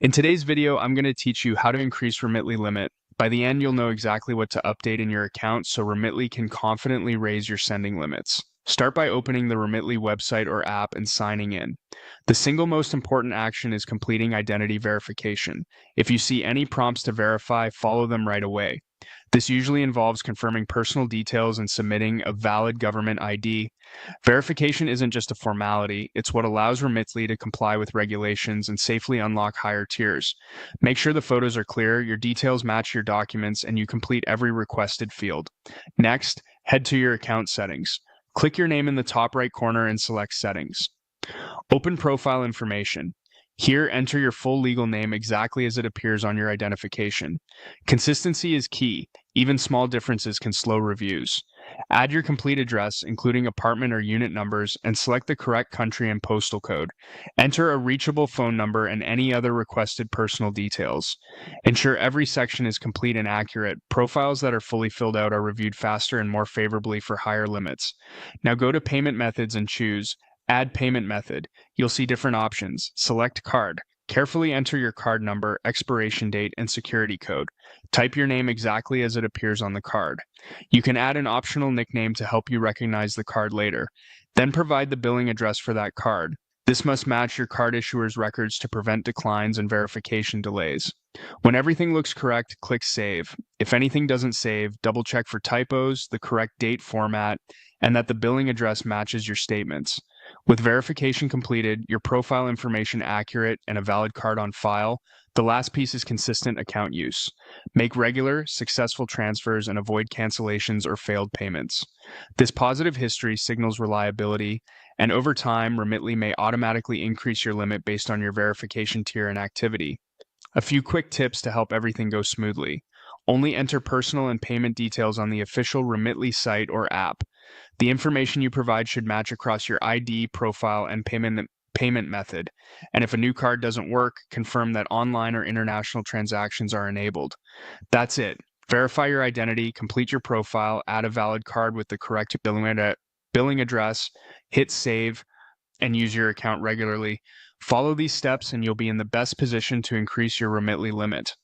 In today's video, I'm going to teach you how to increase Remitly limit. By the end, you'll know exactly what to update in your account so Remitly can confidently raise your sending limits. Start by opening the Remitly website or app and signing in. The single most important action is completing identity verification. If you see any prompts to verify, follow them right away. This usually involves confirming personal details and submitting a valid government ID. Verification isn't just a formality, it's what allows Remitly to comply with regulations and safely unlock higher tiers. Make sure the photos are clear, your details match your documents, and you complete every requested field. Next, head to your account settings. Click your name in the top right corner and select Settings. Open profile information. Here, enter your full legal name exactly as it appears on your identification. Consistency is key. Even small differences can slow reviews. Add your complete address, including apartment or unit numbers, and select the correct country and postal code. Enter a reachable phone number and any other requested personal details. Ensure every section is complete and accurate. Profiles that are fully filled out are reviewed faster and more favorably for higher limits. Now go to Payment Methods and choose Add Payment Method. You'll see different options. Select Card. Carefully enter your card number, expiration date, and security code. Type your name exactly as it appears on the card. You can add an optional nickname to help you recognize the card later. Then provide the billing address for that card. This must match your card issuer's records to prevent declines and verification delays. When everything looks correct, click Save. If anything doesn't save, double check for typos, the correct date format, and that the billing address matches your statements. With verification completed, your profile information accurate, and a valid card on file, the last piece is consistent account use. Make regular, successful transfers and avoid cancellations or failed payments. This positive history signals reliability, and over time, Remitly may automatically increase your limit based on your verification tier and activity. A few quick tips to help everything go smoothly. Only enter personal and payment details on the official Remitly site or app. The information you provide should match across your ID, profile, and payment method. And if a new card doesn't work, confirm that online or international transactions are enabled. That's it. Verify your identity, complete your profile, add a valid card with the correct billing address, hit save, and use your account regularly. Follow these steps and you'll be in the best position to increase your Remitly limit.